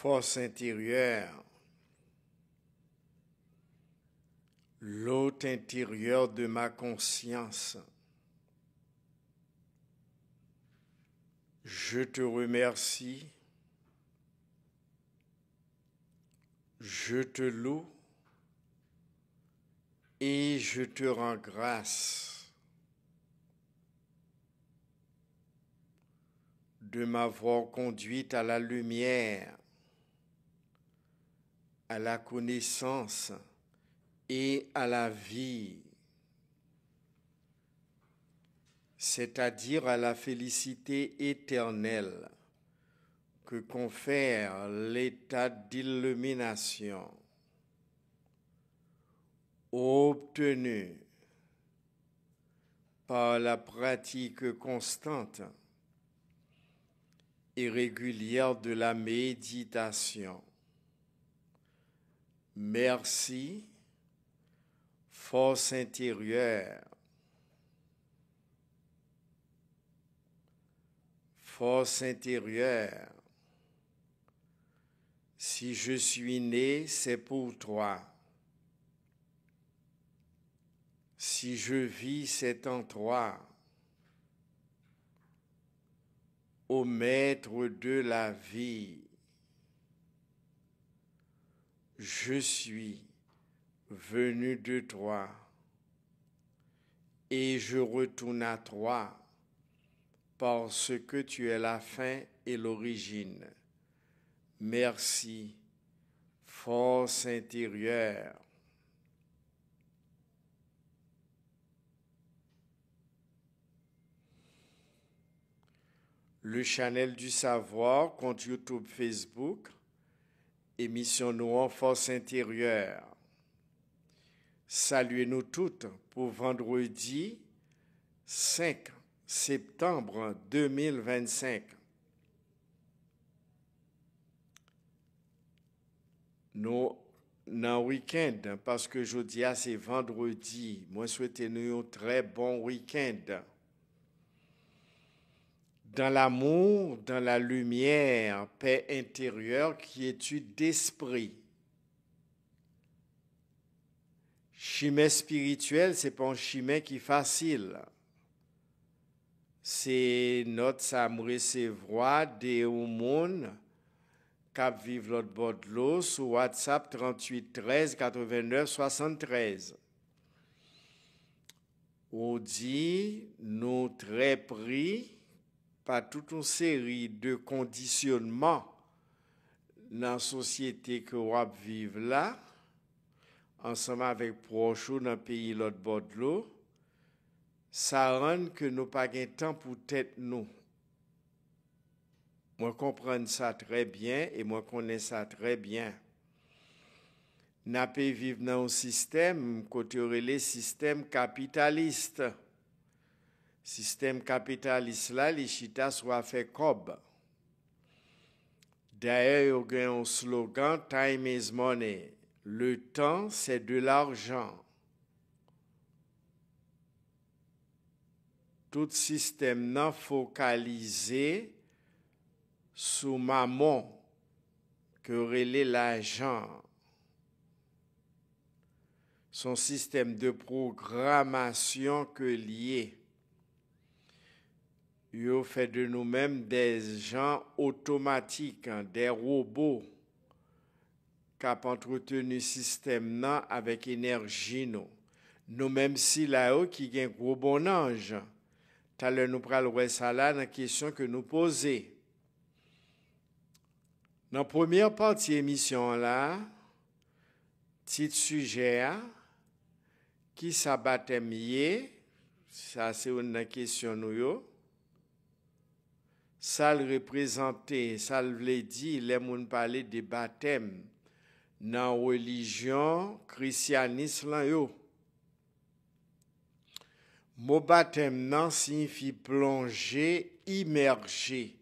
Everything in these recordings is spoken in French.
Force intérieure, l'hôte intérieur de ma conscience. Je te remercie, je te loue et je te rends grâce de m'avoir conduite à la lumière, à la connaissance et à la vie, c'est-à-dire à la félicité éternelle que confère l'état d'illumination obtenu par la pratique constante et régulière de la méditation. Merci, force intérieure. Force intérieure. Si je suis né, c'est pour toi. Si je vis, c'est en toi. Ô maître de la vie, je suis venu de toi et je retourne à toi parce que tu es la fin et l'origine. Merci, force intérieure. Le channel du savoir, compte YouTube, Facebook, émission Noire Force intérieure. Saluez-nous toutes pour vendredi 5 septembre 2025. Nous, dans le week-end, parce que jeudi, c'est vendredi, moi souhaitez nous un très bon week-end. Dans l'amour, dans la lumière, paix intérieure, quiétude d'esprit. Chimie spirituelle, c'est pas un chimie qui est facile. C'est notre ça me recevoir des monde qui vivent l'autre bord de l'eau sur WhatsApp 38 13 89 73. On dit nous très pris par toute une série de conditionnements dans la société que nous vivons là, ensemble avec proches dans le pays l'autre bord de l'eau, ça rend que nous pas de temps pour tête nous. Moi comprends ça très bien et moi connais ça très bien. N'a pas vivre dans un système côté relé système capitaliste. Système capitaliste là, les chita soit fait cob. D'ailleurs, il y a un slogan Time is money. Le temps, c'est de l'argent. Tout système non focalisé sur maman que relève l'argent. Son système de programmation que lié. Il fait de nous-mêmes des gens automatiques, des robots qui ont entretenu le système avec énergie. Nous-mêmes, si là-haut, qui a un gros bon ange, tout à l'heure, nous prenons ça là dans la question que nous posons. Dans la première partie de l'émission, là, petit sujet, qui s'abattait mieux, ça c'est une question nous. Ça le représentait, ça le voulait dire, les gens parlaient de baptême dans la religion christianisme là yo. Mot baptême non signifie plonger, immerger.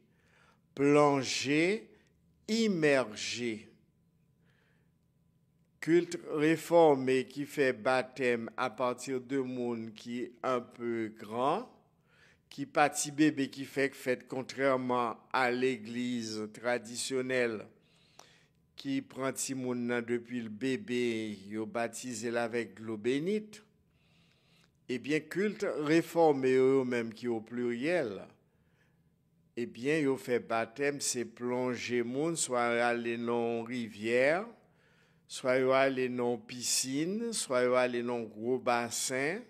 Plonger, immerger. Culte réformé qui fait baptême à partir de monde qui est un peu grand, qui petit bébé qui fait fête contrairement à l'église traditionnelle qui prend ti moun nan depuis le bébé, yo baptisé avec l'eau bénite. Eh bien, culte réformé eux-mêmes qui au pluriel, eh bien, yo fait baptême, c'est plonger moun, soit aller dans rivière, soit yo aller dans piscine, soit yo aller dans gros bassin,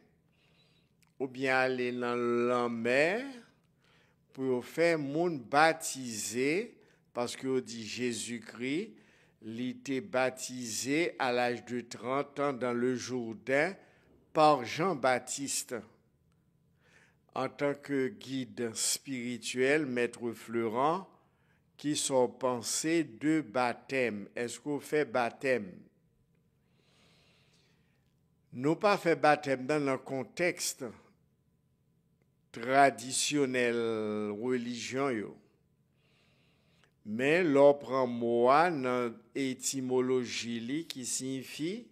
ou bien aller dans la mer, pour faire moun baptisé, parce que dit Jésus-Christ, il était baptisé à l'âge de 30 ans dans le Jourdain par Jean-Baptiste. En tant que guide spirituel, Maître Fleurant, qui sont pensées de baptême. Est-ce qu'on fait baptême? Nous pas fait baptême dans le contexte traditionnel religion yo. Mais l'on prend moi dans étymologie qui signifie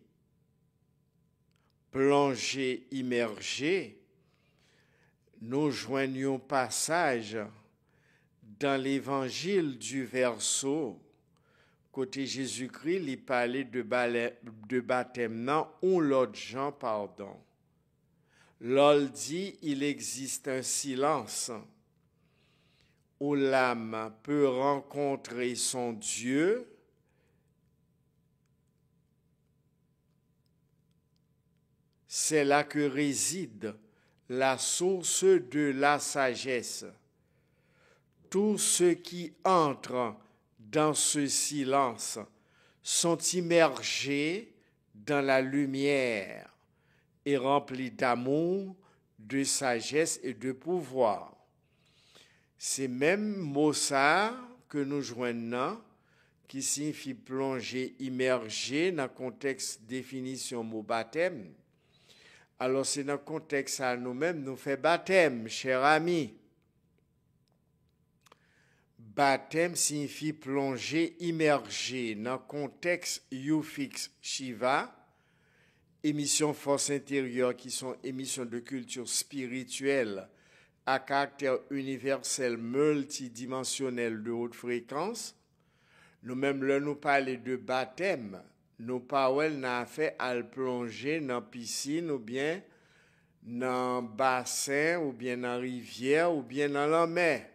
plonger, immerger. Nous joignons passage dans l'évangile du verso, côté Jésus-Christ, il parlait de baptême, non, ou l'autre Jean, pardon. L'ol dit, il existe un silence où l'âme peut rencontrer son Dieu, c'est là que réside la source de la sagesse. Tous ceux qui entrent dans ce silence sont immergés dans la lumière et remplis d'amour, de sagesse et de pouvoir. C'est même mot ça que nous joignons, qui signifie plonger, immerger dans le contexte définition mot baptême. Alors c'est dans le contexte à nous-mêmes, nous fait baptême, chers amis. Baptême signifie plonger, immerger. Dans le contexte YouFix Shiva, émissions Force intérieure qui sont émissions de culture spirituelle à caractère universel multidimensionnel de haute fréquence, nous-mêmes là nous parler de baptême, nous parlons n'a fait à plonger dans piscine ou bien dans bassin ou bien dans rivière ou bien dans la mer.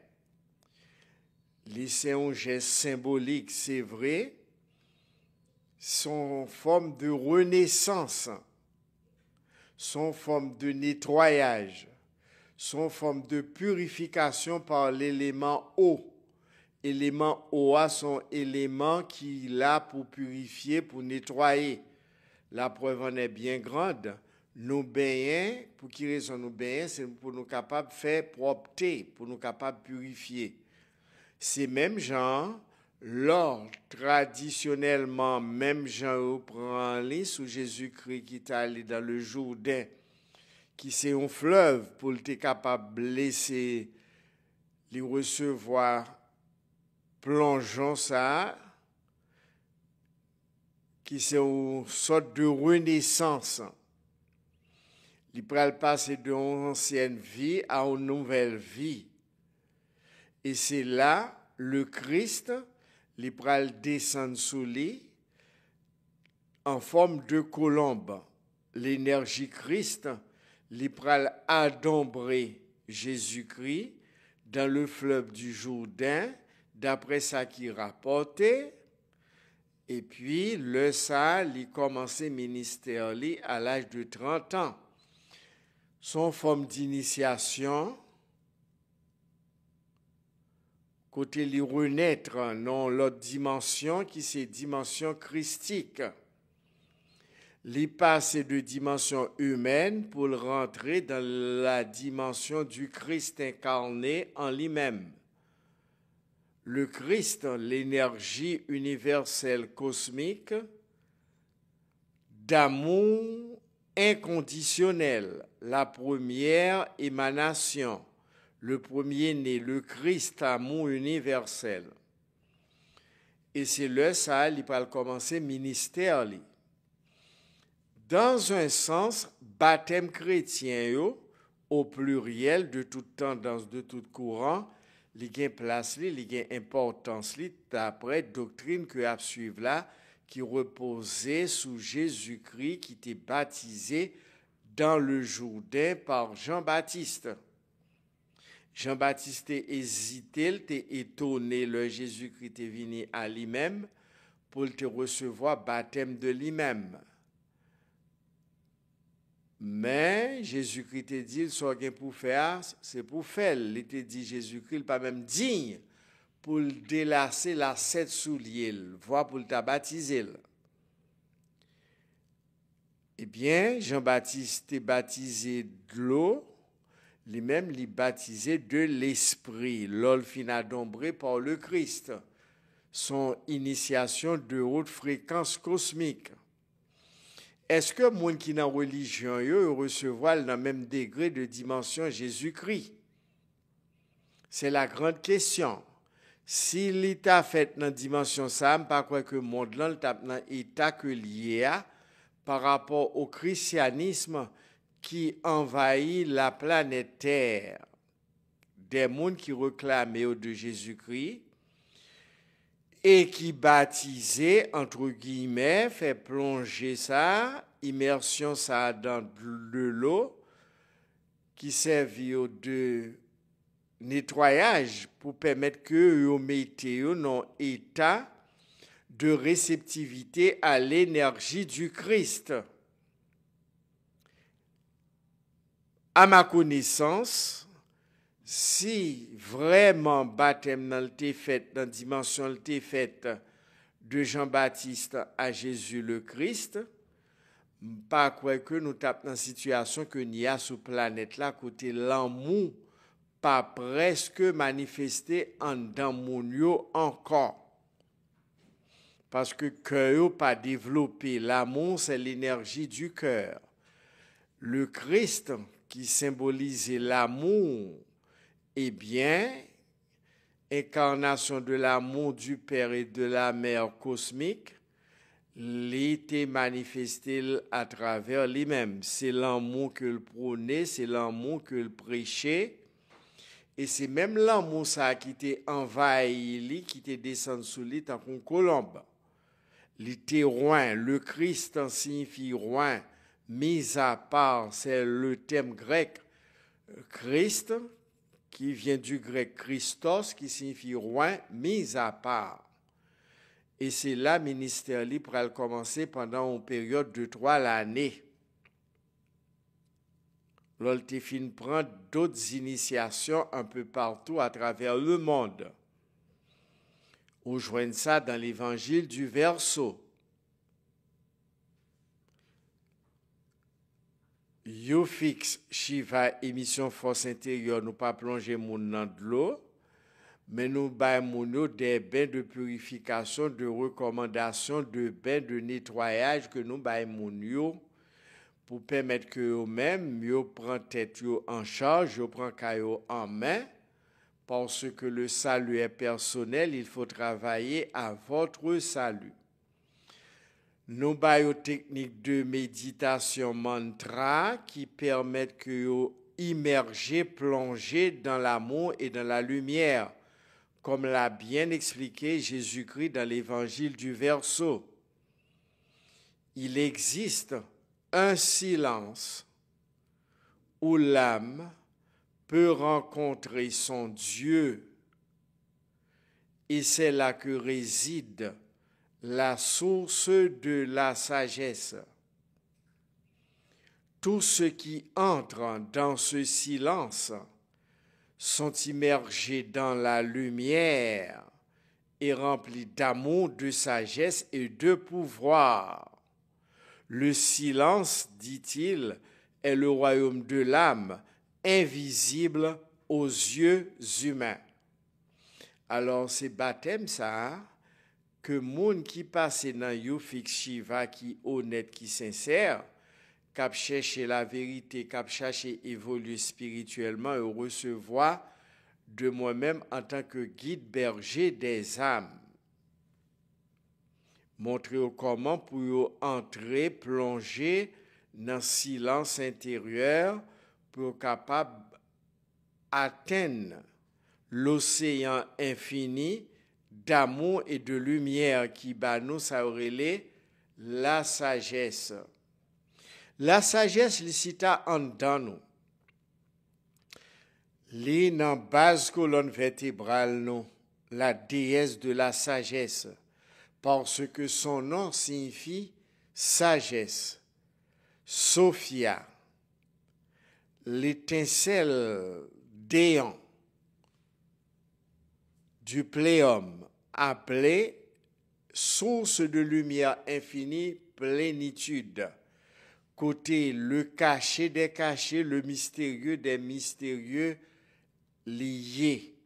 C'est un geste symbolique, c'est vrai, son forme de renaissance, son forme de nettoyage, son forme de purification par l'élément eau. Élément eau sont éléments qui là pour purifier, pour nettoyer. La preuve en est bien grande. Nous baignons, pour qui raison nous baignons, c'est pour nous capables de faire propreté, pour nous capables de purifier. C'est même genre, l'or traditionnellement, même genre prend les sous Jésus-Christ qui est allé dans le Jourdain, qui c'est un fleuve pour être capable de laisser les recevoir plongeons ça, qui c'est une sorte de renaissance. Il peut passer d'une ancienne vie à une nouvelle vie. Et c'est là, le Christ, il peut descendre sous lui en forme de colombe. L'énergie Christ, il peut adombrer Jésus-Christ dans le fleuve du Jourdain, d'après ça qui rapportait, et puis le ça, il commençait ministère à l'âge de 30 ans. Son forme d'initiation, côté lui renaître dans l'autre dimension qui c'est dimension christique. Il passe de dimension humaine pour rentrer dans la dimension du Christ incarné en lui-même. Le Christ, l'énergie universelle cosmique d'amour inconditionnel, la première émanation, le premier-né, le Christ amour universel. Et c'est là ça, il va commencer ministère. Dans un sens, baptême chrétien, au pluriel, de toute tendance, de tout courant, li gen place li gen importance li d'après doctrine que a suivre là qui reposait sous Jésus-Christ qui était baptisé dans le Jourdain par Jean-Baptiste. Jean-Baptiste hésité, il était étonné le Jésus-Christ est venu à lui-même pour te recevoir baptême de lui-même. Mais Jésus-Christ te dit, ce qu'il pour faire, c'est pour faire. Il te dit, Jésus-Christ, il pas même digne pour délasser la sept souliers, voire pour le baptiser. Eh bien, Jean-Baptiste est baptisé de l'eau, lui-même, il est baptisé de l'esprit, l'olfina dombré par le Christ, son initiation de haute fréquence cosmique. Est-ce que moun qui dans religion yo recevoir dans même degré de dimension Jésus-Christ? C'est la grande question. Si l'état fait dans dimension ça, pas quoi que monde là dans état que lié par rapport au christianisme qui envahit la planète Terre. Des mondes qui réclamaient de Jésus-Christ et qui baptisait, entre guillemets, fait plonger ça, immersion ça dans de l'eau, qui servit de nettoyage pour permettre que vous mettez dans état de réceptivité à l'énergie du Christ. À ma connaissance, si vraiment baptême dans le fait dans dimension le fait de Jean-Baptiste à Jésus le Christ, pas quoi que nous tapons dans situation que n'y a sur planète là côté l'amour pas presque manifesté en dans mon yo encore. Parce que cœur pas développé, l'amour c'est l'énergie du cœur. Le Christ qui symbolisait l'amour, eh bien, incarnation de l'amour du Père et de la Mère cosmique, l'était manifesté à travers lui-même. C'est l'amour que le prônait, c'est l'amour que le prêchait, et c'est même l'amour ça qui était envahi, qui était descendu sous lui tant qu'une colombe. L'était roi, le Christ signifie roi, mis à part, c'est le terme grec Christ, qui vient du grec Christos, qui signifie roi, mis à part. Et c'est là le ministère libre pour commencer pendant une période de 3 l'année. L'Oltéfine prend d'autres initiations un peu partout à travers le monde. On joint ça dans l'évangile du Verseau. Yo fixe Shiva émission force intérieure, nous pas plonger moun dans de l'eau, mais nous bay moun des bains de purification, de recommandation, de bains de nettoyage que nous bay moun yo pour permettre que eux-mêmes yo prend tête yo en charge, yo prend caillou en main parce que le salut est personnel, il faut travailler à votre salut. Nous avons techniques de méditation mantra qui permettent que vous immergez, plongez dans l'amour et dans la lumière, comme l'a bien expliqué Jésus-Christ dans l'évangile du Verseau. Il existe un silence où l'âme peut rencontrer son Dieu et c'est là que réside la source de la sagesse. Tous ceux qui entrent dans ce silence sont immergés dans la lumière et remplis d'amour, de sagesse et de pouvoir. Le silence, dit-il, est le royaume de l'âme, invisible aux yeux humains. Alors, c'est baptême, ça, que moun qui passe dans Yofik Shiva, qui honnête, qui sincère, cap chercher la vérité, cap chercher évoluer spirituellement et recevoir de moi-même en tant que guide berger des âmes. Montrer comment pour entrer, plonger dans le silence intérieur pour capable atteindre l'océan infini d'amour et de lumière qui bat nous, ça aurait la sagesse. La sagesse, li cita en dedans nous. Li nan base colonne vertébrale nous, la déesse de la sagesse, parce que son nom signifie sagesse. Sophia, l'étincelle déant du pléum, appelée source de lumière infinie, plénitude. Côté le caché des cachés, le mystérieux des mystérieux liés.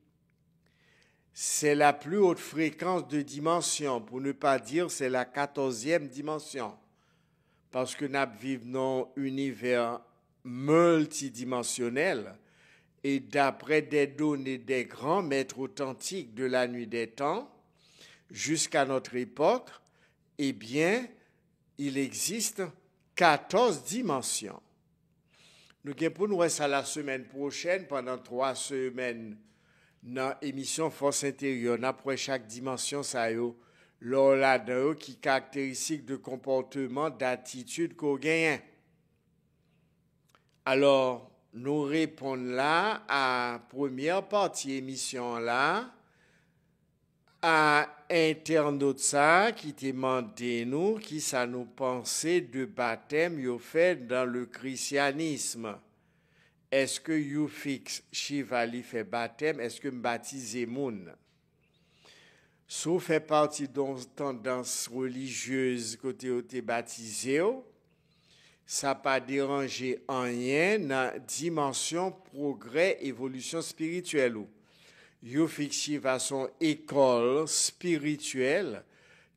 C'est la plus haute fréquence de dimension, pour ne pas dire c'est la 14e dimension. Parce que nous vivons dans un univers multidimensionnel et d'après des données des grands maîtres authentiques de la nuit des temps jusqu'à notre époque, eh bien, il existe 14 dimensions. Nous allons pour nous ça la semaine prochaine, pendant 3 semaines, dans l'émission Force intérieure, après chaque dimension, ça y est, là qui caractéristique de comportement, d'attitude qu'on gagne. Alors, nous répondons là à première partie émission là, à internaute ça qui demandait nous qui ça nous pensait de baptême yo fait dans le christianisme. Est-ce que you fixe Shiva li fait baptême, est-ce que baptiser moun? Sauf fait partie d'une tendance religieuse côté où t'es baptisé, ça pas dérangé en rien dans dimension progrès évolution spirituelle. Yo fixe va son école spirituelle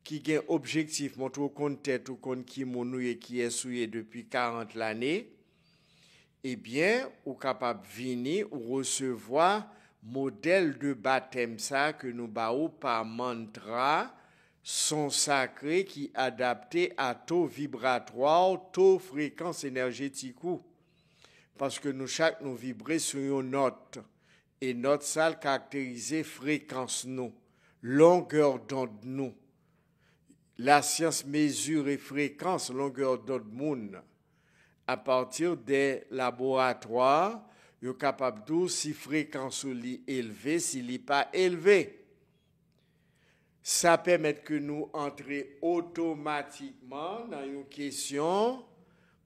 qui a un objectif montrer qu'on tête ou qu'on qui monouye qui est souillé depuis 40 l'année. Eh bien, ou capable venir ou recevoir modèle de baptême ça que nous baou par mantra son sacré qui adapté à taux vibratoire, taux fréquence énergétique. Parce que nous chaque nous vibrer sur une note et notre salle caractérisée fréquence nous, longueur d'onde nous. La science mesure et fréquence longueur d'onde monde. À partir des laboratoires, ils sont capables de si fréquence est élevée, s'il n'est pas élevé. Ça permet que nous entrions automatiquement dans une question,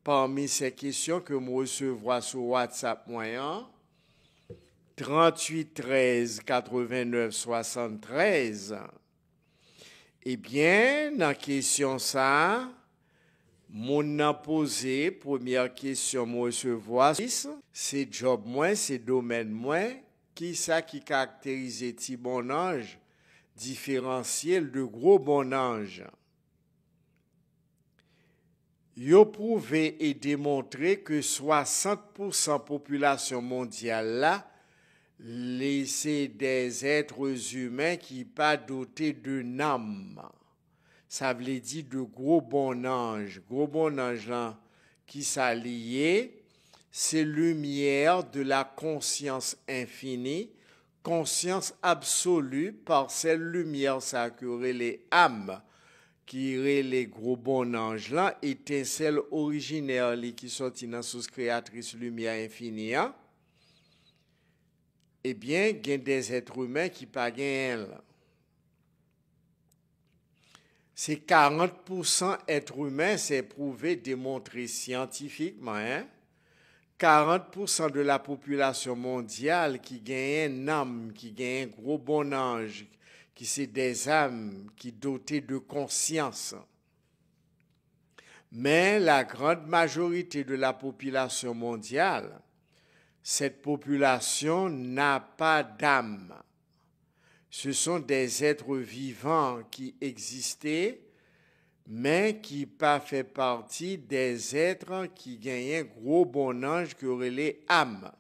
parmi ces questions que nous recevons sur WhatsApp moyen, 38 13 89 73. Eh bien, dans la question ça, mon a posé, première question, moi recevoir, c'est job moins, c'est domaine moins, qui ça qui caractérise petit bon ange, différentiel de gros bon ange. Yo prouvé et démontré que 60% population mondiale là, c'est des êtres humains qui pas dotés d'une âme. Ça veut dire de gros bon ange. Gros bon ange là, qui s'allie, c'est lumière de la conscience infinie, conscience absolue par cette lumière ça que les âmes qui les gros bon ange là, étincelle originaire qui sorti dans sous créatrice lumière infinie. Eh bien, il y a des êtres humains qui pas gagnent. C'est 40% êtres humains, c'est prouvé, démontré scientifiquement. 40% de la population mondiale qui gagne un âme, qui gagne un gros bon ange, qui c'est des âmes qui dotées de conscience. Mais la grande majorité de la population mondiale, cette population n'a pas d'âme. Ce sont des êtres vivants qui existaient, mais qui pas fait partie des êtres qui gagnent un gros bon ange qui aurait les âmes.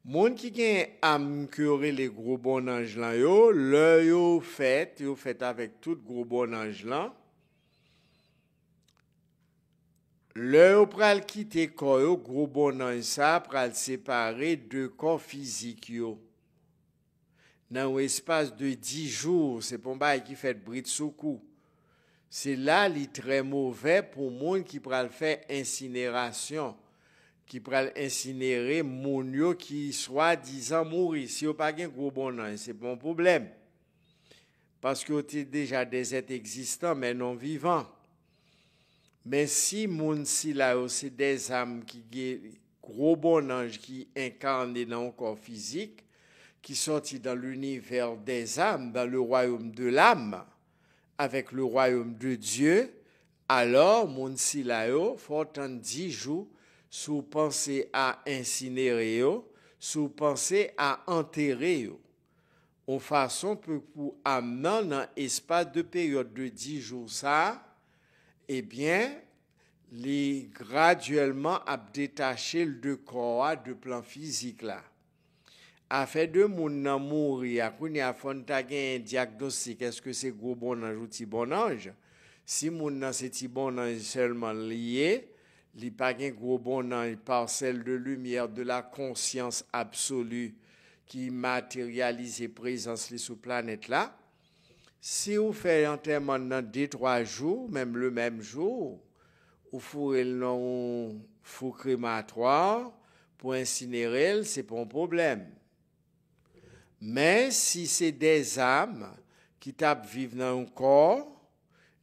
Monde qui gagne âme qui aurait les gros bon ange là yo fait avec tout gros bon ange là. Le pral quitter corps gros bon ange ça pral séparer deux corps physiques yo. dans un espace de 10 jours, c'est pour un qui fait bris de soukou. C'est là qui est très mauvais pour monde qui pral faire incinération, qui pral incinérer moun yo qui soi-disant mourir. Si yo pas gen gros bon an, c'est pas un problème. Parce que c'est déjà des êtres existants mais non vivants. Mais si moun si là c'est des âmes qui gros bon ange qui incarnent dans un corps physique, qui sortent dans l'univers des âmes, dans le royaume de l'âme, avec le royaume de Dieu, alors moun si là faut attendre 10 jours sous penser à incinérer sous penser à enterrer en façon pour amener dans espace de période de 10 jours ça, eh bien, les graduellement à détacher le corps de plan physique là. Afin de moun nan mourir, kounya fon ta gen un diagnostic, est-ce que c'est gros bon ange ou ti bon ange? Si moun nan c'est ti bon ange seulement lié, li pa gen gros bon ange parcelle de lumière de la conscience absolue qui matérialise présence sous planète là. Si vous faites enterrement dans 2-3 jours, même le même jour, ou fourrez le non four crématoire pour incinérer, c'est pas un problème. Mais si c'est des âmes qui tapent vivre dans un corps,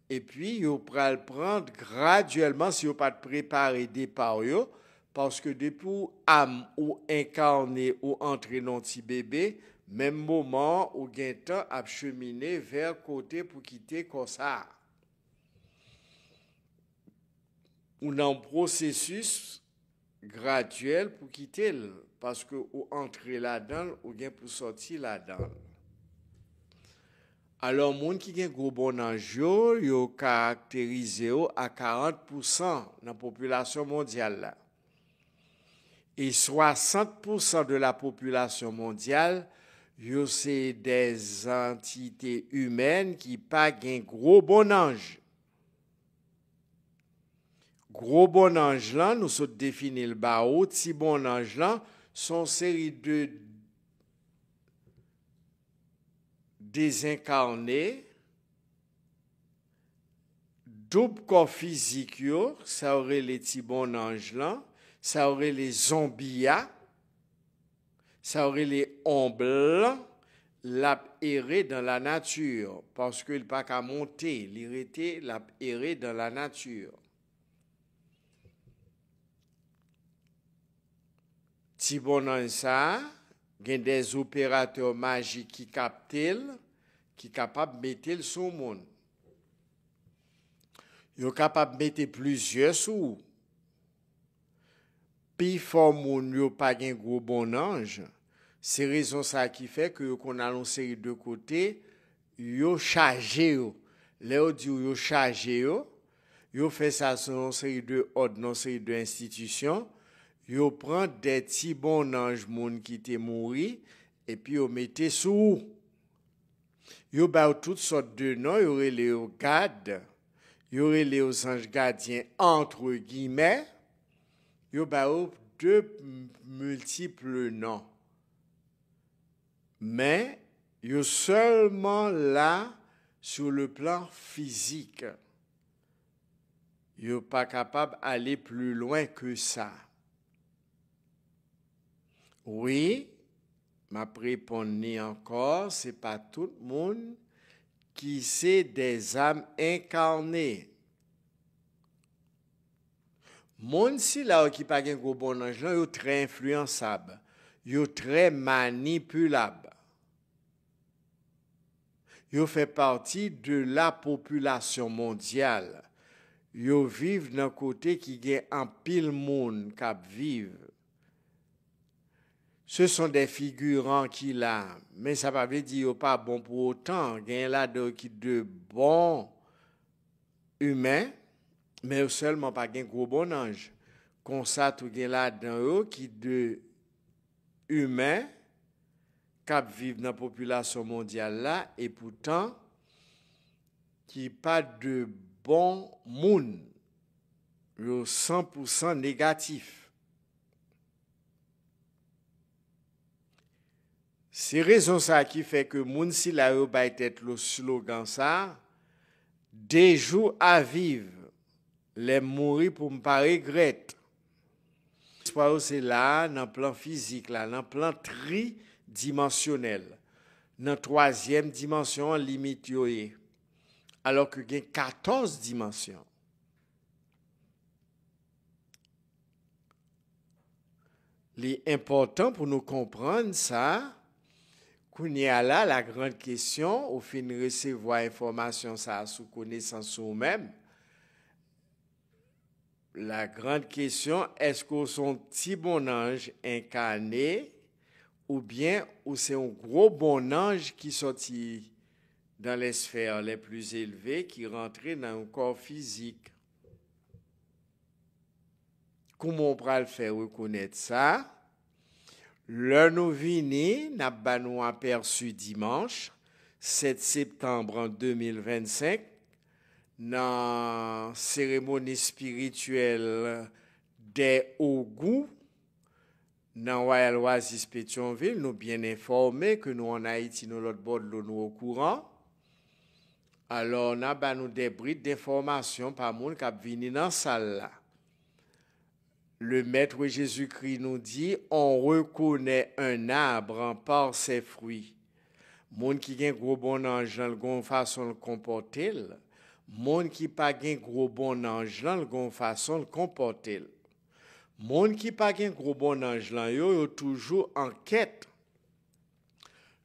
et puis ils pral prendre graduellement si vous pas préparé départ yo, parce que depuis âme ou incarné ou entrer dans petit bébé, même moment ou gain temps à cheminer vers côté pour quitter comme ça. Ou dans processus graduel pour quitter parce que ou entrer là-dedans ou gain pour sortir là-dedans. Alors moun qui gen gros bon ange yo caractérisé à 40% dans la population mondiale là. Et 60% de la population mondiale yo c'est des entités humaines qui pas gen gros bon ange. Gros bon ange là, nous sommes définis le bao, si bon ange là, sont série de désincarnés, double corps physique, ça aurait les petits bon ange là, ça aurait les zombies, ça aurait les ombres, l'a erré dans la nature, parce qu'il n'a pas qu'à monter, l'irrité l'a erré dans la nature. Si bon ange ça, il y a des opérateurs magiques qui captent, qui sont capables de mettre sur le monde. Ils sont capables de mettre plusieurs sous. Puis, fort moun yo pas un gros bon ange. C'est raison ça qui fait que qu'on a une série de côtés, yo chargé yo. Là dit yo chargé yo fait ça sur une série de ordres, une série d'institutions. Yo prend des petits bon anges moun qui te mouri et puis yo mette sous. Yo ba toutes sortes de noms, yo les gardes, yo les anges gardiens entre guillemets. Yo ba de multiples noms. Mais yo seulement là sur le plan physique. Yo pas capable d'aller plus loin que ça. Oui, ma réponse encore, c'est pas tout le monde qui c'est des âmes incarnées. Moun si là qui pas gen gros bon ange, yo très influençable, yo très manipulable. Yo fait partie de la population mondiale. Yo vivent dans côté qui gen en pile monde k'ap vive. Ce sont des figurants qui là, mais ça ne veut pas dire pas bon pour autant. Il y a là de bons humains, mais seulement pas de gros bon ange. Comme ça, tout y a là dedans qui de humains qui vivent dans la population mondiale là, et pourtant qui pas de bons monde, 100% négatif. C'est raison ça qui fait que moun si la yo bay tête le slogan ça, des jours à vivre, les mourir pour me pas regretter. C'est là, dans le plan physique, là, dans le plan tridimensionnel. Dans la troisième dimension, limite yoye. Alors que il y a 14 dimensions. L'important pour nous comprendre ça, qu'on y a là la grande question, au fin de recevoir information ça sous connaissance ou même. La grande question, est-ce qu'on sont petit bon ange incarné ou bien ou c'est un gros bon ange qui sortit dans les sphères les plus élevées, qui rentrait dans un corps physique? Comment on peut le faire reconnaître ça? Le nous vini, n'a pas nous aperçu dimanche, 7 septembre 2025, dans la cérémonie spirituelle des Ogou, dans Royal Oasis Pétionville, nous bien informés que nous en Haïti, nous l'autre bord de l'eau, nous au courant. Alors, on a nous des brides d'informations par monde qui a venu dans la salle là. Le Maître Jésus-Christ nous dit, on reconnaît un arbre par ses fruits. Monde qui a un gros bon ange dans le façon de comporter. Monde qui pas un gros bon ange dans le façon de comporter. Monde qui pas un gros bon ange là, yo toujours en quête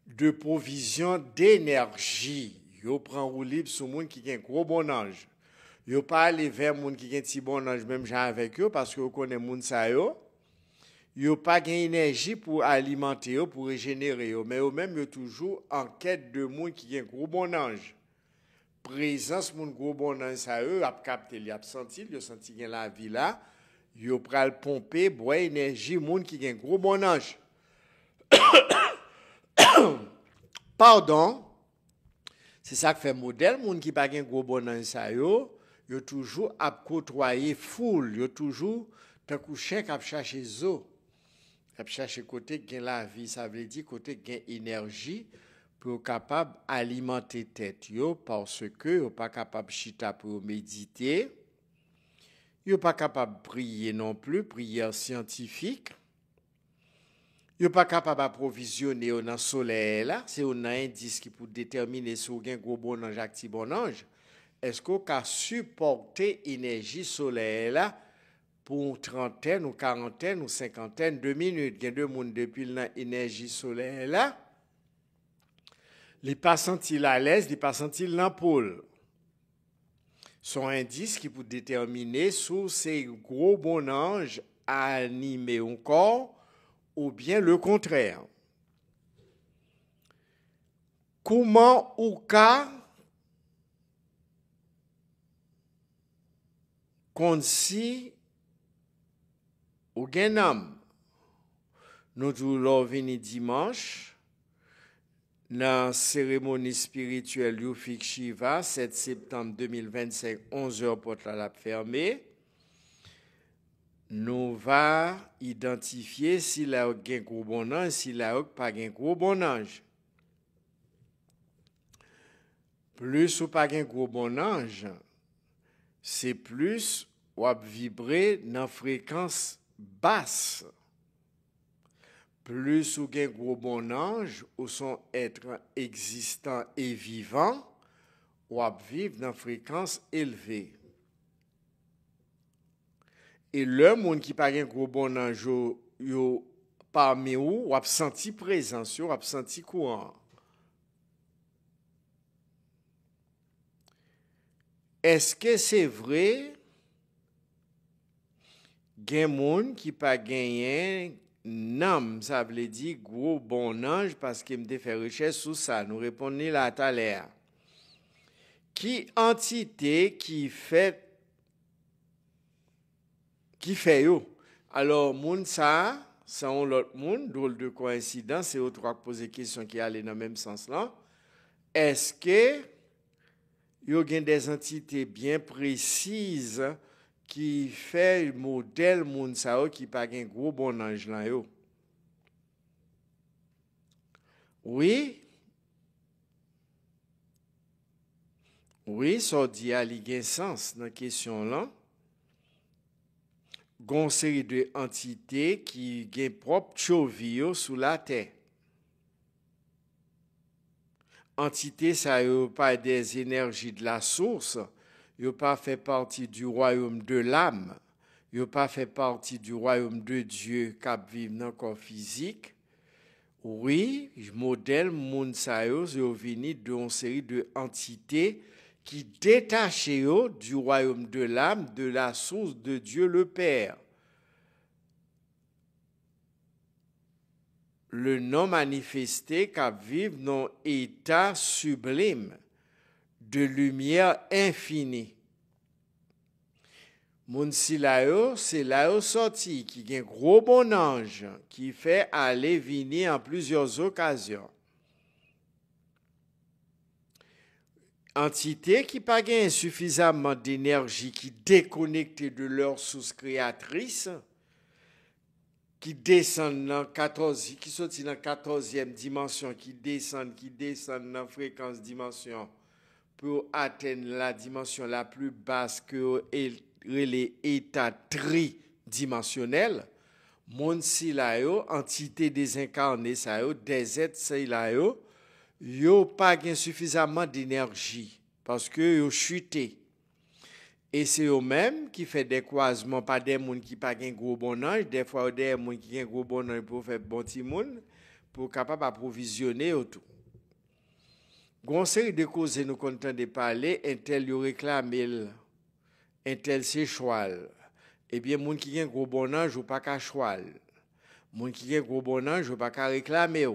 de provision d'énergie. Yo prend roue libre sur monde qui a un gros bon ange. Yo pas aller vers moun qui gen ti bon ange même gens avec eux parce que yo connaît moun sa yo. Yo pas gen énergie pour alimenter yo, pour régénérer yo, mais eux même yo toujours en quête de moun qui gen gros bon ange. Présence moun gros bon ange sa yo a capté, il a senti gen la vie là. Yo pral pomper boire énergie moun qui gen gros bon ange. Pardon. C'est ça que fait modèle moun qui pas gen gros bon ange sa yo. Yo toujours à côtoyer foule, yo toujours tant que chien qui a cherché zo, qui a cherché côté gain la vie, ça veut dire côté gain énergie pour capable alimenter tête yo parce que yo pas capable chita pour méditer, yo pas capable prier non plus, prière scientifique. Yo pas capable approvisionner dans soleil là, c'est un indice qui pour déterminer si on gain gros bon ange actif bon ange. Est-ce qu'on peut supporter l'énergie solaire là pour une trentaine ou quarantaine ou cinquantaine de minutes? Il y a deux personnes depuis l'énergie solaire là. Les pas senti à l'aise, les pas senti l'ampoule. Son indice qui peut déterminer sous ces gros bon anges animés encore ou bien le contraire. Comment ou cas qu'on si ou gen âme, nous toujours venu dimanche dans la cérémonie spirituelle Yufik Shiva 7 septembre 2025 11h porte la fermée. Nous va identifier si la a gen gros bon ange, si la a pas gen gros bon ange. Plus ou pas gen gros bon ange, c'est plus ou à vibrer dans fréquence basse. Plus ou gen gros bon ange ou son être existant et vivant ou à vivre dans fréquence élevée. Et le monde qui pas gen gros bon ange yo parmi ou a senti présence, ou a senti courant. Est-ce que c'est vrai gen moun qui pas gagné nam, ça veut dire gros bon ange parce qu'il me fait recherche sur ça. Nous répondons là tout à l'heure. Qui entité qui fait yo? Alors moun ça on l'autre moun, drôle de coïncidence, c'est autre qui poser question qui allait dans le même sens là. Est-ce que yo gen des entités bien précises qui fait modèle moun sa qui pas gen gros bon ange là yo? Oui, oui, ça dit à li sens dans la question là. Gon série de entités qui gen propre chovio sous la terre. Entité ça yo pas des énergies de la source, yo pas fait partie du royaume de l'âme, yo pas fait partie du royaume de Dieu qui vivent dans le corps physique. Oui, modèle moun sa yo vini d'une série de entités qui détachent du royaume de l'âme, de la source de Dieu le Père. Le non manifesté qui vivent dans un état sublime de lumière infinie. Moun si la yo, c'est la yo sorti qui gen gros bon ange qui fait aller venir en plusieurs occasions. Entité qui pas gen suffisamment d'énergie qui déconnectée de leur source créatrice, qui descendent dans 14, qui sortent dans 14e dimension, qui descendent dans fréquence dimension pour atteindre la dimension la plus basse que les états tridimensionnels. Moun si la yo, entité désincarnée sa yo, des êtres si la yo, yo pas gen suffisamment d'énergie parce que yo chuté. Et c'est eux-mêmes qui fait des croisements, pas des gens qui pas un gros bon ange, des fois des gens qui ont un gros bon ange pour faire bon petit monde, pour capable approvisionner autour. Gon série de causes nous content de parler, un tel yo réclame, un tel c'est choual. Eh bien, moun qui a un gros bon ange ou pas qu'à choual. Moun qui a un gros bon ange ou pas qu'à réclamer.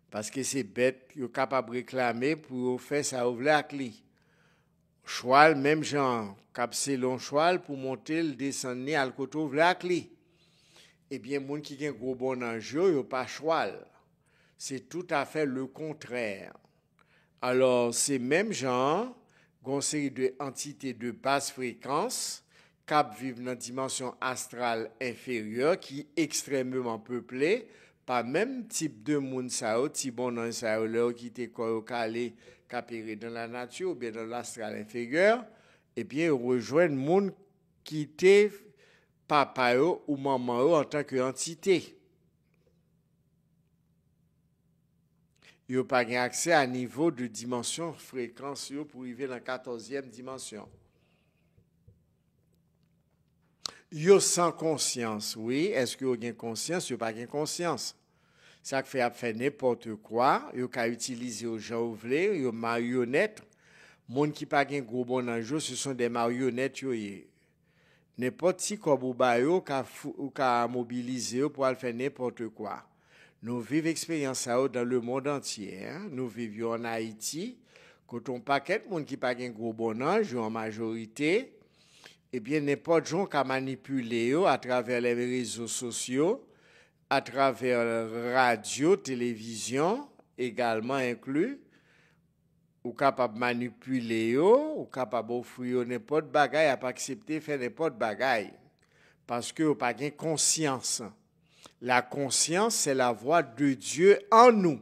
Parce que c'est bête, yo capable réclamer pour faire ça ouvrir la clé. Choual, même genre, cap selon choual pour monter le descendre à côté ouvrir la clé. Eh bien, moun qui a un gros bon ange, yo pas choual. C'est tout à fait le contraire. Alors, c'est même genre, une série d'entités de basse fréquence qui vivent dans la dimension astrale inférieure qui est extrêmement peuplée par même type de monde petit bon ange ça là qui était calé capéré dans la nature ou bien dans l'astral inférieur et bien rejoindre monde qui était papa ou maman en tant qu'entité. Yo pas accès à niveau de dimension fréquence pour arriver dans la 14e dimension. Yo sans conscience, oui. Est-ce que vous avez conscience? Yo pas conscience. Ça fait n'importe quoi. Yo ka utiliser aux gens ouvlés, yo marionnettes. Monde qui pas gen gros bon ange, ce sont des marionnettes yo. N'importe si comme ba yo ka mobiliser pour faire n'importe quoi. Nous vivons l'expérience dans le monde entier. Hein? Nous vivions en Haïti. Quand on paquet de monde qui pas un gros bon ange en majorité, eh bien n'importe gens qui manipulé à travers les réseaux sociaux, à travers radio, télévision également inclus, ou capable manipuler ou capable offrir n'importe bagaille à pas accepter faire n'importe bagaille parce que ou pas gain conscience. La conscience, c'est la voix de Dieu en nous.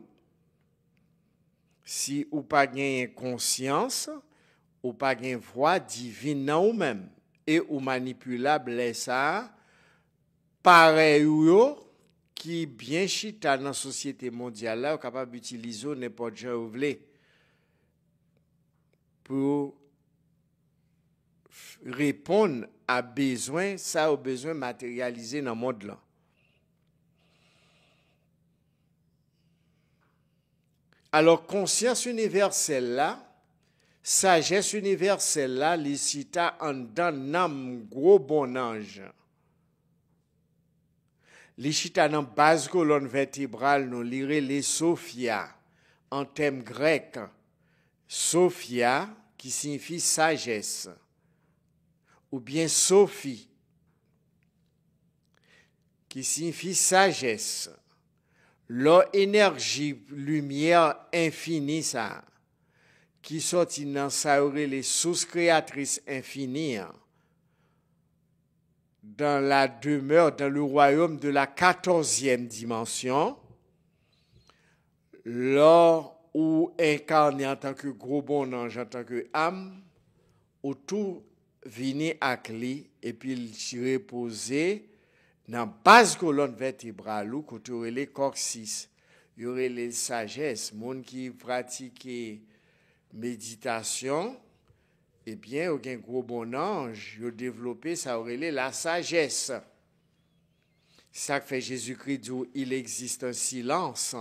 Si ou pas gain conscience, ou pas gain voix divine en vous-même et ou manipulable ça pareil ou qui bien chita dans la société mondiale là, capable d'utiliser n'importe quoi vous voulez pour répondre à besoin, ça au besoin matérialisé dans le monde là. Alors, conscience universelle là, sagesse universelle là, les cita en dans nam gros bon ange. Les chita dans base colonne vertébrale, nous lire les Sophia en thème grec. Sophia qui signifie sagesse ou bien Sophie qui signifie sagesse. Leur énergie, lumière infinie, ça, qui sortit dans ça, les sources créatrices infinies, dans la demeure, dans le royaume de la 14e dimension, Lors ou incarné en tant que gros bon ange, en tant que âme, ou tout vini avec lui, et puis il reposé dans base colonne vertébrale, ou côté les coccyx, il y aurait les sagesse, monde qui pratique méditation, eh bien, il y a un gros bon ange, il a développé, ça aurait la sagesse. Ça fait Jésus-Christ dit, il existe un silence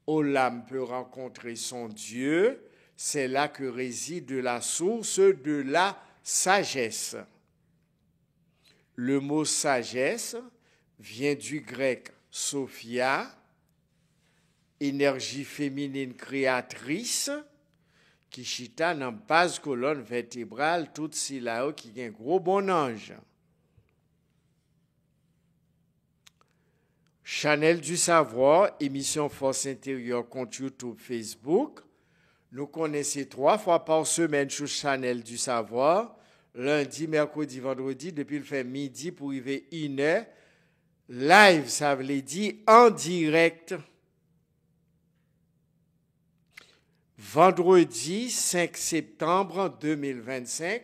où l'âme peut rencontrer son Dieu, c'est là que réside la source de la sagesse. Le mot sagesse vient du grec sophia, énergie féminine créatrice, qui chita dans base colonne vertébrale, tout si là qui est un gros bon ange. Channel du savoir, émission Force intérieure compte YouTube, Facebook. Nous connaissons 3 fois par semaine sur Channel du savoir, lundi, mercredi, vendredi, depuis le fait midi pour arriver 1h. Live, ça veut dire en direct. Vendredi 5 septembre 2025,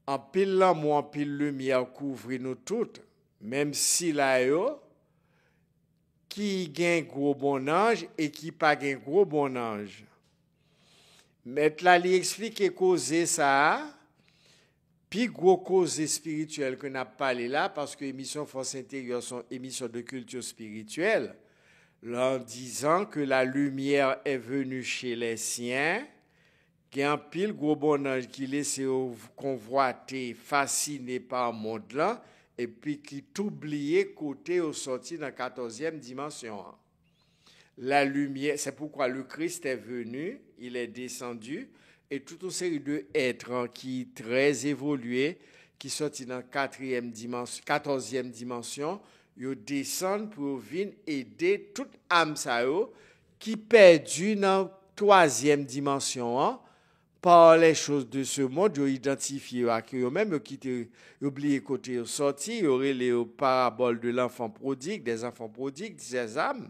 en pile l'amour, en pile lumière couvre nous toutes, même si là, qui gagne gros bon ange et qui pas gagne gros bon ange. Mettre là, lui expliquer causer ça, puis gros cause spirituelle que n'a parlé là, parce que émission Force intérieure sont émissions de culture spirituelle, en disant que la lumière est venue chez les siens, qu'il y a un pile gros bon ange qui laisse convoiter, fasciné par le monde là, et puis qui t'oubliait côté au sorti dans la 14e dimension. La lumière, c'est pourquoi le Christ est venu, il est descendu, et toute une série d'êtres qui très évolués, qui sortent dans la 14e dimension, ils descendent pour venir aider toute âme qui perdue dans la 3e dimension, par les choses de ce monde, ils identifient eux-mêmes, qui ont oublié côté sorti, il y aurait les paraboles de l'enfant prodigue, des enfants prodigues, des âmes.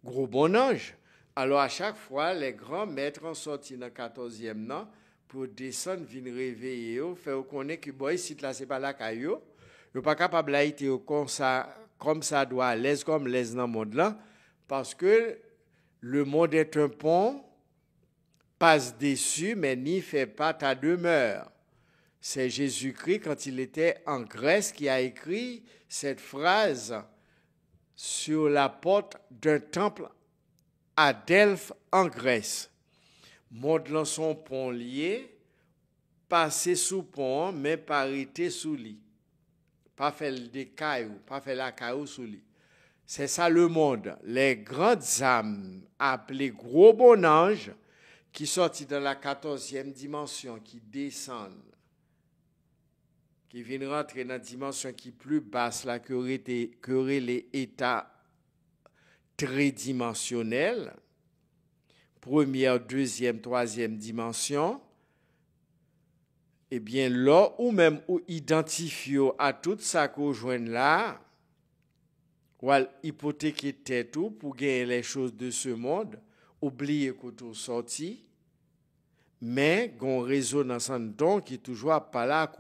Gros bon ange. Alors à chaque fois, les grands maîtres ont sorti dans le 14e nan pour descendre, venir réveiller, faire connaître que bon, ici, là, c'est pas la caillou. Ils ne sont pas capables d'être comme ça doit à l'aise, comme l'aise dans le monde là, parce que le monde est un pont, passe dessus, mais n'y fait pas ta demeure. C'est Jésus-Christ, quand il était en Grèce, qui a écrit cette phrase sur la porte d'un temple à Delphes, en Grèce. Monte dans son pont lié, passer sous pont, mais pas arrêter sous lit. Pas faire des cailloux, pas faire la caillou sous lit. C'est ça le monde. Les grandes âmes, appelées gros bon anges, qui sortent dans la 14e dimension, qui descendent, qui viennent rentrer dans la dimension qui est plus basse, là, que les états tridimensionnels, première, deuxième, troisième dimension, eh bien là, ou même ou identifier à tout ça qu'on joint là, ou à hypothéquer tête ou pour gagner les choses de ce monde, oublier qu'on est sorti, mais qu'on résonance en don qui est toujours pas là.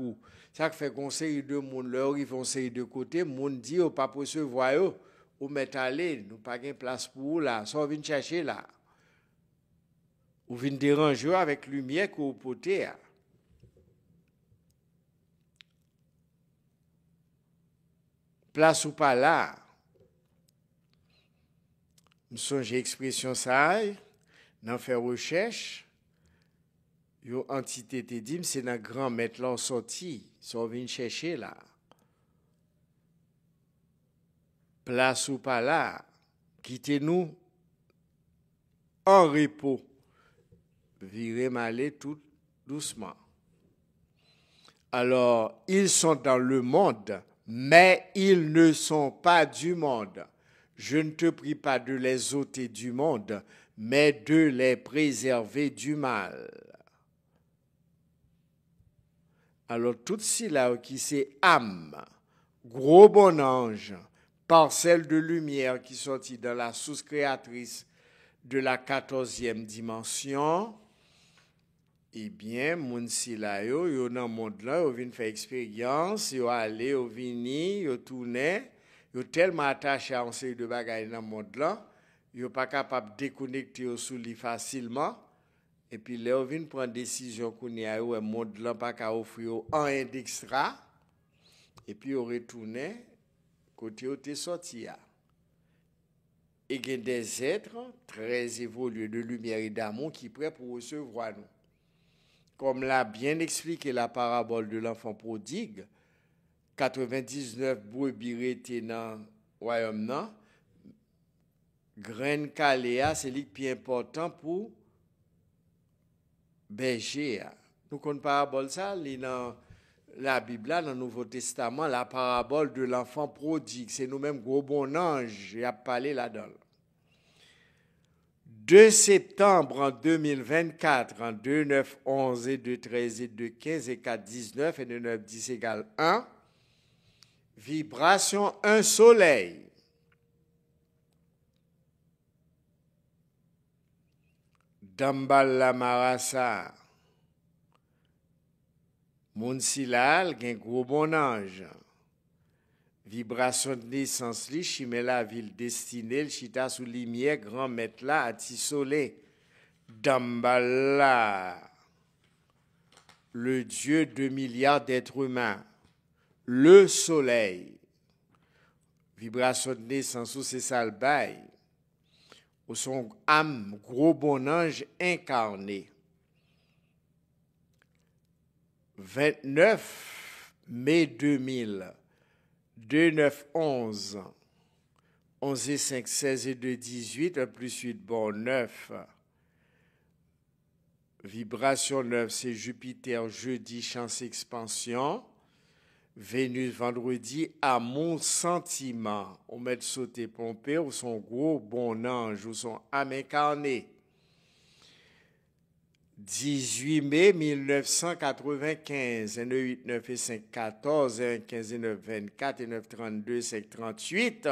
Ça fait qu'on série de monde, leur ils vont série de côté, monde dit au pas recevoir ou mettre aller, nous pas gain place pour là, ça vient chercher là. Ou vient déranger avec lumière qu'on poté. Place ou pas là. Nous songe expression ça, n'en faire recherche. Yo entité te dit, c'est dans grand maître là sorti, ça vient chercher là. Place ou pas là, quittez-nous en repos. Virez m'aller tout doucement. Alors, ils sont dans le monde, mais ils ne sont pas du monde. Je ne te prie pas de les ôter du monde, mais de les préserver du mal. Alors, tout cela qui c'est âme, gros bon ange, parcelle de lumière qui sortit dans la source créatrice de la 14e dimension, eh bien, moun si la yo dans monde là, yo vinn faire expérience, yo aller, yo vini, yo tourner, yo tellement attaché à un série de bagages dans monde là, yo pas capable de déconnecter yo sous lui facilement. Et puis là, yo vinn prendre décision qu'on y a yo monde là pas ka offrir un d'extra. Et puis yo retourner côté où t'es sorti ya. Et il y a des êtres très évolués de lumière et d'amour qui sont prêts pour recevoir nous. Comme l'a bien expliqué la parabole de l'enfant prodigue, 99 brebis étaient dans le royaume, graine caléa, c'est le plus important pour berger. Nous connaissons la parabole ça, dans la Bible, dans le Nouveau Testament, la parabole de l'enfant prodigue. C'est nous-mêmes, gros bon ange, j'ai parlé là-dedans. 2 septembre en 2024, en 2, 9, 11 et 2, 13 et 2, 15 et 4, 19 et 2, 9, 10 égale 1. Vibration 1 soleil. Damballa Marasa. Mounsilal, gen gros bon ange. Vibration de naissance li, chimé la ville destinée, le chita sous lumière, grand maître là, à tisolé. Damballa, le Dieu de milliards d'êtres humains, le soleil. Vibration de naissance, c'est ça le bail. Ou son âme, gros bon ange incarné. 29 mai 2000. 2, 9, 11. 11 et 5, 16 et 2, 18. 1 plus 8, bon, 9. Vibration 9, c'est Jupiter, jeudi, chance expansion. Vénus, vendredi, amour, sentiment. On met sauter pompé ou son gros bon ange ou son âme incarnée. 18 mai 1995, 1, 8, 9 et 5, 14, 1, 15 et 9, 24 et 9, 32, 5, 38.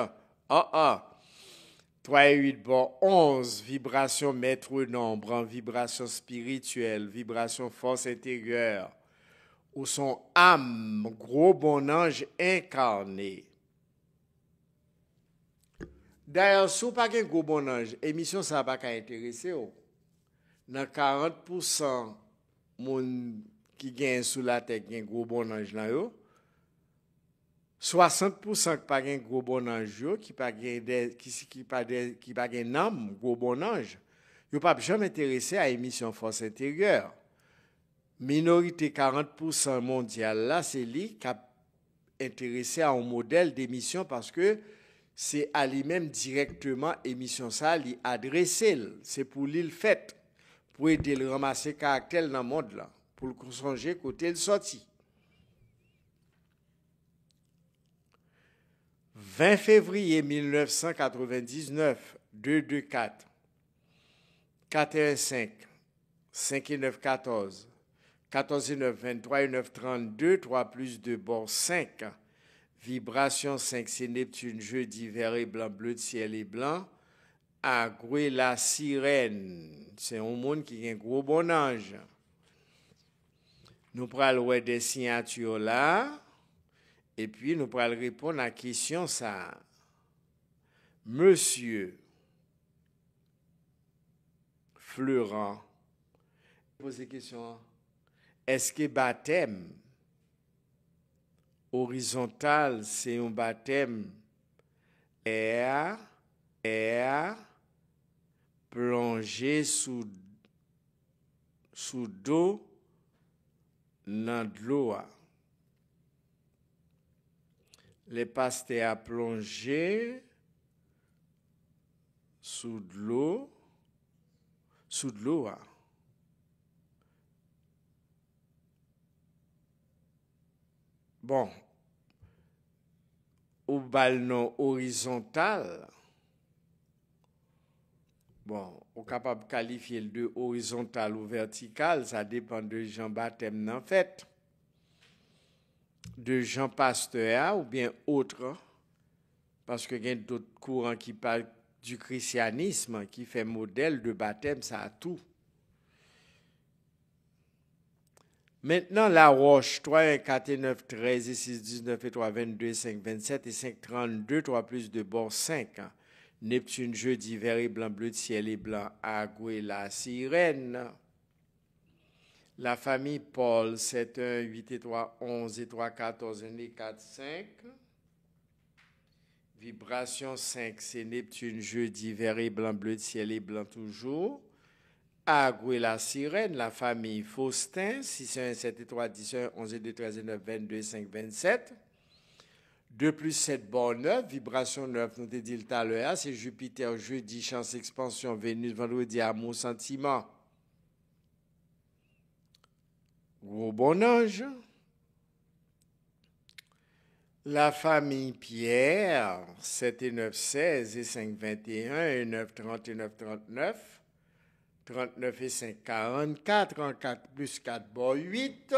3 et 8, bon, 11, vibration maître nombre, en vibration spirituelle, vibration force intérieure, ou son âme, gros bon ange incarné. D'ailleurs, si vous n'avez pas un gros bon ange, émission ça va pas intéresser. Dans 40% moun qui gagne sous la tête un gros bon ange là yo, 60% qui pas un gros bon ange yo, qui pas un âme gros bon ange, yo pas jamais intéressé à émission force intérieure. Minorité 40% mondiale là, c'est lui qui a intéressé à un modèle d'émission parce que c'est à lui-même directement émission ça lui adressé, c'est pour lui le fait. Pour aider le ramasser caractère dans le monde là, pour le changer côté le sorti. 20 février 1999, 2, 2, 4, 4 et 1, 5, 5 et 9, 14, 14 et 9, 23 et 9, 32, 3 plus 2, bon 5, vibration 5, c'est Neptune, jeudi, vert et blanc, bleu de ciel et blanc. Agoué la sirène, c'est un monde qui a un gros bon ange. Nous prenons des signatures là, et puis nous prenons répondre à la question ça. Monsieur Fleurant, pose la question. Est-ce que baptême horizontal, c'est un baptême air plongé sous d'eau dans de l'eau. Les pasteurs plongé sous de l'eau. Bon, au ballon horizontal. Bon, on est capable de qualifier le de horizontal ou vertical, ça dépend de Jean baptême en fait. De Jean Pasteur ou bien autre, parce que il y a d'autres courants qui parlent du christianisme qui fait modèle de baptême, ça a tout. Maintenant, la roche, 3, 1, 4 et 9, 13 et 6, 19 et 3, 22, 5, 27 et 5, 32, 3 plus de bord 5. Neptune, jeudi, vert et blanc, bleu de ciel et blanc, Agoué, la sirène. La famille Paul, 7, 1, 8 et 3, 11 et 3, 14, 1 et 4, 5. Vibration 5, c'est Neptune, jeudi, vert et blanc, bleu de ciel et blanc toujours. Agoué, la sirène, la famille Faustin, 6, 1, 7 et 3, 10, 1, 11 et 2, 13 et 9, 22, 5, 27. 2 plus 7, bon 9, vibration 9, nous t'ai dit tout à l'heure, c'est Jupiter, jeudi, chance, expansion, Vénus, vendredi, amour, sentiment. Gros bon ange. La famille Pierre, 7 et 9, 16 et 5, 21 et 9, 30 et 9, 39. 39 et 5, 44, 34 plus 4, bon 8.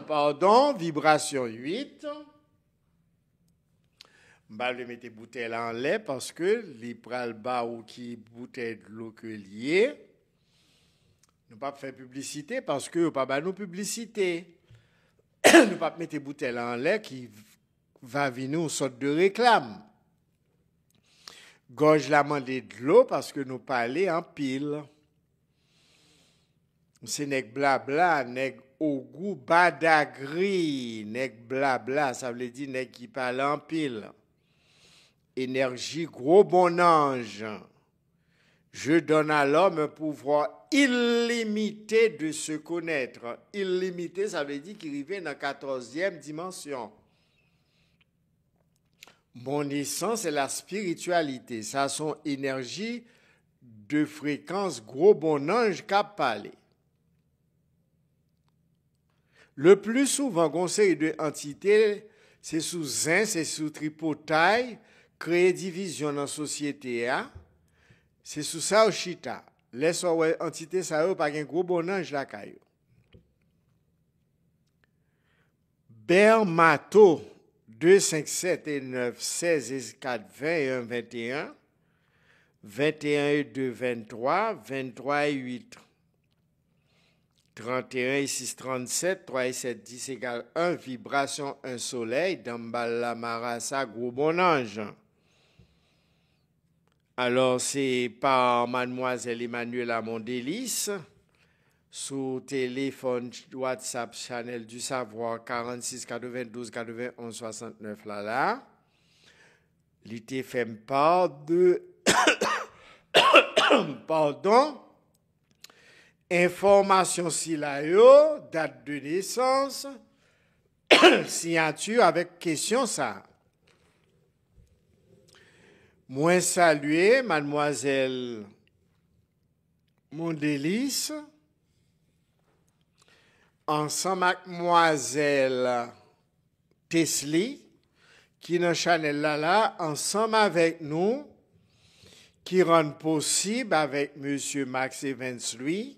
Pardon, vibration 8. Je vais mettre bouteille en lait parce que les pral bas ou qui bouteille de l'eau que lié. Nous ne pas faire publicité parce que nous pas faire publicité. Nous ne pas mettre bouteille en lait qui va venir une sorte de réclame. Gorge la mandé de l'eau parce que nous parlons en pile. C'est nèg blabla, nèg au goût badagri, nèg blabla, ça veut dire nèg qui parle en pile. Énergie gros bon ange. Je donne à l'homme un pouvoir illimité de se connaître. Illimité, ça veut dire qu'il arrive dans la 14e dimension. Mon essence, c'est la spiritualité. Ça, son énergie de fréquence gros bon ange qu'a parlé. Le plus souvent, conseil de entité, c'est sous zin, c'est sous tripotaille, créer division dans la société. C'est sous ça au chita. Laisse entité ça pas un gros bon ange la caillou. Bermato 2, 5, 7 et 9, 16 et 4, 20 et 1, 21. 21 et 2, 23. 23 et 8, 31 et 6, 37. 3 et 7, 10 égale 1. Vibration, un soleil. Dambala Marasa, gros bon ange. Alors, c'est par Mademoiselle Emmanuela Mondélis, sous téléphone WhatsApp Channel du Savoir 46 92 91 69 là. L'été fait part de pardon. Information si la yo, date de naissance, signature avec question ça. Moi saluer Mademoiselle Mondélis, ensemble avec Mademoiselle Tesli, qui dans Chanel là, ensemble avec nous, qui rendent possible avec Monsieur Max Evans lui,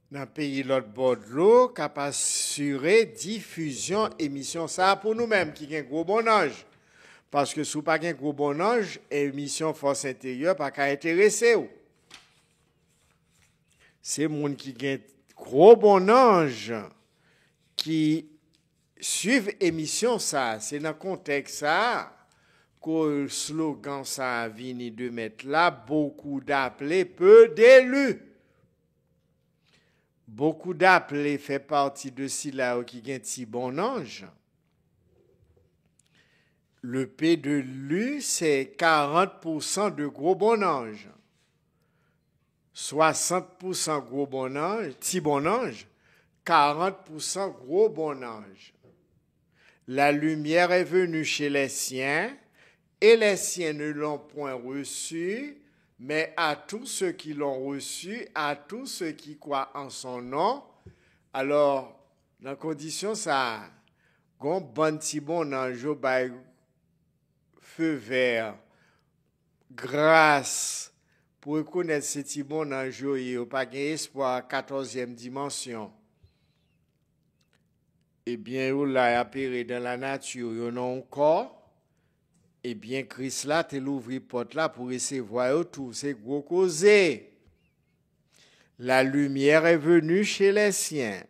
dans le pays l'autre bord de l'eau, qui a assuré diffusion émission ça pour nous-mêmes, qui est un gros bon ange. Parce que si vous n'avez pas un gros bon ange, émission force intérieure, pas qu'à intéresser. C'est monde qui a un gros bon ange qui suivent émission ça. C'est dans le contexte ça que le slogan ça a venu de mettre là, beaucoup d'appelés, peu d'élus. Beaucoup d'appelés fait partie de ceux-là qui ont un petit bon ange. Le P de l'U, c'est 40% de gros bon ange. 60% gros bon ange, petit bon ange, 40% gros bon ange. La lumière est venue chez les siens, et les siens ne l'ont point reçu, mais à tous ceux qui l'ont reçu, à tous ceux qui croient en son nom. Alors, dans la condition ça, gon bon petit bon ange, feu vert, grâce, pour reconnaître ce petit bon ange, il n'y a pas d'espoir, 14e dimension. Eh bien, il a appéré dans la nature, il y a un corps, eh bien, Christ là, t'es l'ouvri porte là pour recevoir tout. C'est gros causé. La lumière est venue chez les siens.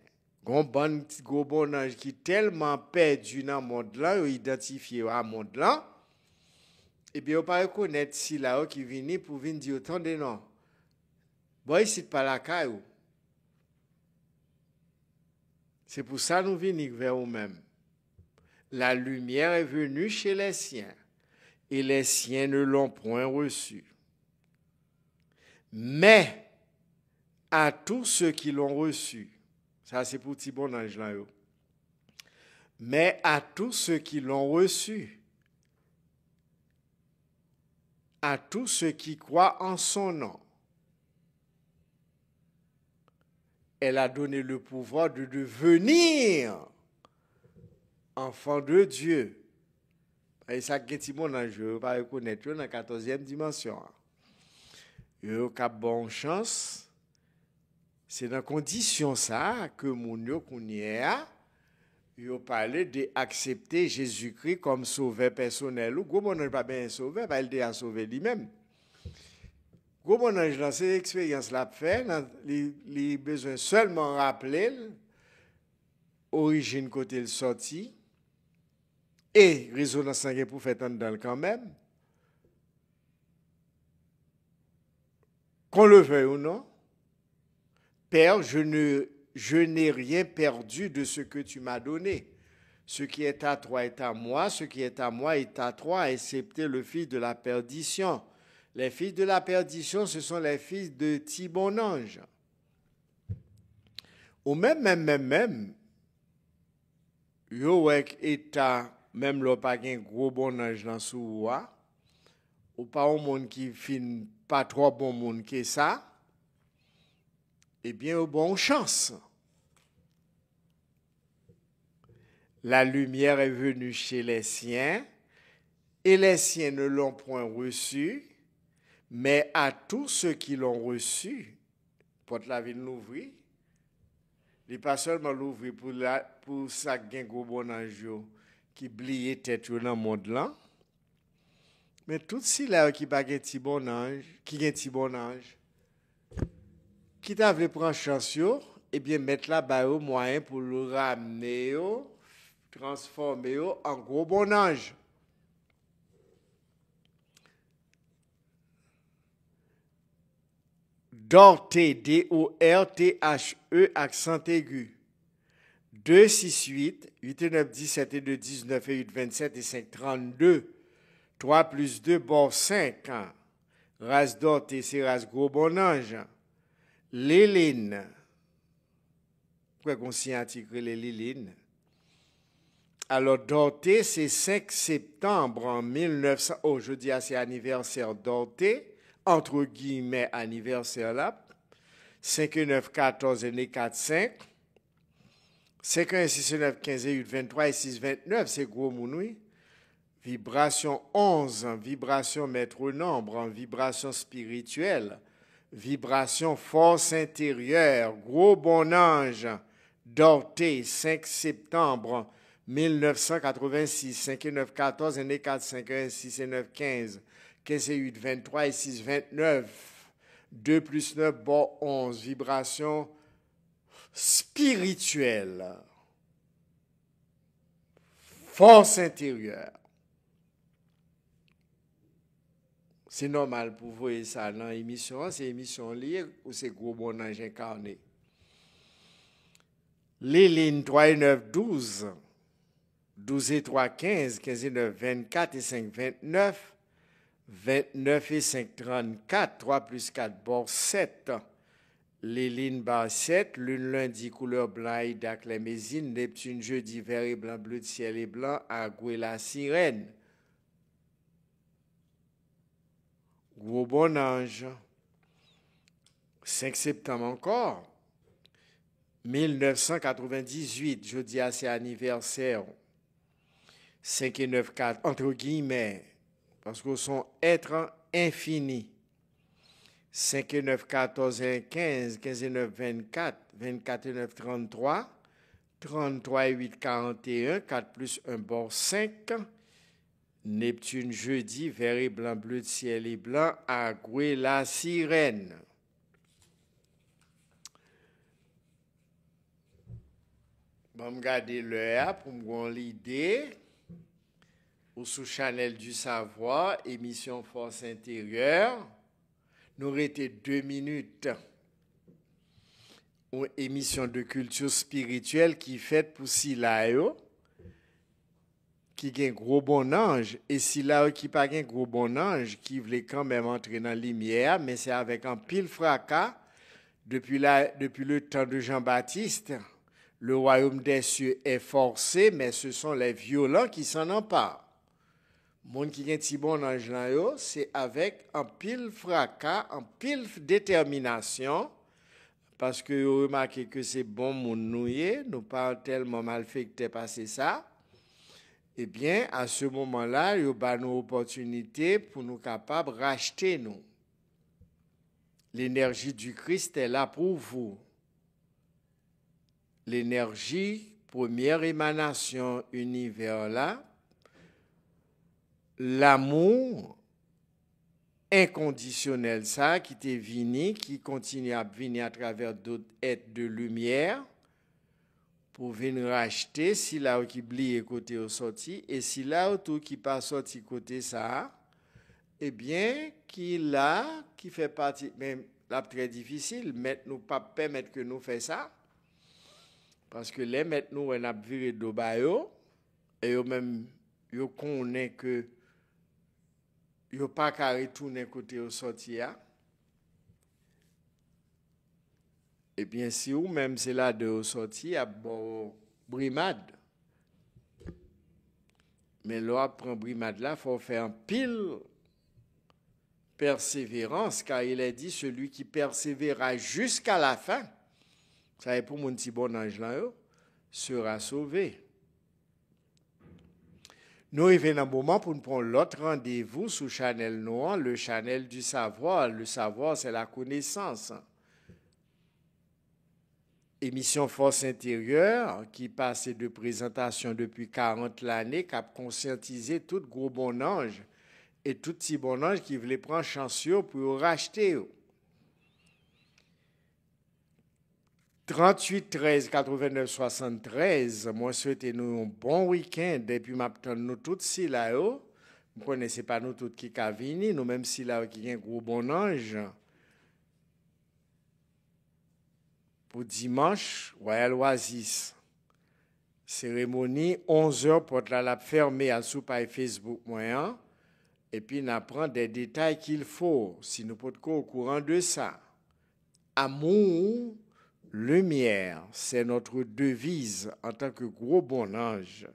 Gros bon ange qui tellement perdu dans le monde là, identifié à monde là, et bien, on ne peut pas reconnaître si là qui vient pour venir dire autant de noms. Bon, ici, pas la caille. C'est pour ça que nous venons vers nous-mêmes. La lumière est venue chez les siens, et les siens ne l'ont point reçue. Mais à tous ceux qui l'ont reçu, ça c'est pour petit bon ange là. Mais à tous ceux qui l'ont reçu, à tous ceux qui croient en son nom, elle a donné le pouvoir de devenir enfant de Dieu. Et ça, c'est bon ange, je ne vais pas reconnaître dans la 14e dimension. Yo a bonne chance. C'est dans condition ça que mon yo connaît. Yo parlé d'accepter Jésus-Christ comme sauveur personnel. Ou gros bon ange pas bien sauveur, il a sauvé lui-même. Gros bon ange dans cette expérience l'a fait, il a besoin seulement rappeler l'origine côté le sorti et résonance sanguine pour faire entendre quand même. Qu'on le veuille ou non, Père, je n'ai rien perdu de ce que tu m'as donné. Ce qui est à toi est à moi, ce qui est à moi est à toi, excepté le fils de la perdition. Les fils de la perdition, ce sont les fils de petit bon ange. Ou même, yo wek état, même l'on pas un gros bon ange dans sou ou pas un monde qui fin pas trop bon monde que ça, eh bien, bonne chance. La lumière est venue chez les siens, et les siens ne l'ont point reçue, mais à tous ceux qui l'ont reçu, pour la ville l'ouvrir, il n'est pas seulement l'ouvrir pour ça qu'il y a un gros bon ange qui blie tête dans le monde là, mais tout si là qui pas un petit bon ange, qui a un petit bon ange, qui t'a voulu prendre chance, et bien mettre là bas au moyen pour le ramener, transformer en gros bon ange. Dorté, D-O-R-T-H-E, accent aigu. 2, 6, 8, 8 et 9, 17 et 2, 19 et 8, 27 et 5, 32. 3 plus 2, bord 5. Race dorté, c'est race gros bon ange. Léline. Pourquoi qu'on s'y intègre les Lilines? Alors, dorté, c'est 5 septembre en 1900. Oh, je dis c'est anniversaire dorté. Entre guillemets, anniversaire là, 5 et 9, 14 et 9, 4, 5, 5 et 6 et 9, 15 et 8, 23 et 6, 29, c'est gros mouni. Vibration 11, vibration maître nombre, vibration spirituelle, vibration force intérieure, gros bon ange, dorté, 5 septembre 1986, 5 et 9, 14 et 9, 4, 5 et 6 et 9, 15. 15 et 8, 23 et 6, 29. 2 plus 9, bon 11. Vibration spirituelle. Force intérieure. C'est normal pour vous voir ça dans l'émission. C'est émission liée ou c'est gros bon ange incarné. Les lignes 3 et 9, 12. 12 et 3, 15. 15 et 9, 24 et 5, 29. 29 et 5, 34, 3 plus 4, bord 7. Les lignes bar 7, lune lundi, couleur blanc, Ida, Clémésine, Neptune, jeudi, vert et blanc, bleu de ciel et blanc, Agoué, la sirène. Gros bon ange. 5 septembre encore. 1998, jeudi à c'est anniversaire. 5 et 9, 4, entre guillemets. Parce que son être infini. 5 et 9, 14 et 15, 15 et 9, 24, 24 et 9, 33, 33 et 8, 41, 4 plus 1, bord 5, Neptune jeudi, vert et blanc, bleu de ciel et blanc, Agoué la sirène. Bon, je regarde l'heure pour me donner l'idée. Ou sous Chanel du Savoir, émission Force intérieure. Nous restait 2 minutes. Une émission de culture spirituelle qui est faite pour Silayo, qui a un gros bon ange. Et Silayo qui n'a pas un gros bon ange, qui voulait quand même entrer dans la lumière, mais c'est avec un pile fracas, depuis le temps de Jean-Baptiste. Le royaume des cieux est forcé, mais ce sont les violents qui s'en emparent. Monde qui a un petit bon ange là, c'est avec un pile fracas, un pile détermination, parce que vous remarquez que c'est bon monde nous pas tellement mal fait que t'es passé ça. Eh bien, à ce moment-là, il y a une opportunité pour nous capables de racheter nous. L'énergie du Christ est là pour vous. L'énergie, première émanation univers là, l'amour inconditionnel, ça, qui t'est venu, qui continue à venir à travers d'autres êtres de lumière, pour venir racheter, si là qui blie côté au sorti, et si là tout qui pas sorti côté ça, eh bien, qui fait partie, même là très difficile, mettre nous pas permettre que nous fassions ça, parce que les mettre nous, on a viré de bayo, et eux même, ils connaissent que yo pas qu'à retourner côté au sorti. Et bien si ou même c'est là de au sorti à bon brimade. Mais là prend brimade là, faut faire un pile persévérance, car il est dit celui qui persévérera jusqu'à la fin. Ça est pour mon petit bon ange là sera sauvé. Nous arrivons dans un moment pour nous prendre l'autre rendez-vous sous Chanel Noir, le Chanel du savoir. Le savoir, c'est la connaissance. Émission Force intérieure qui passe de présentation depuis 40 l'année, qui a conscientisé tout gros bon ange et tout petit bon ange qui voulait prendre chanceux pour racheter. 38 13 89 73, moi souhaitez nous un bon week-end et puis m'attend nous tous si là vous connaissez pas nous tous qui ka vini, nous même si là qui un gros bon ange. Pour dimanche, Royal Oasis. Cérémonie 11h pour la fermer à sous page Facebook moyen et puis n'apprend des détails qu'il faut si nous pouvons être au courant de ça. Amour, lumière, c'est notre devise en tant que gros bon ange.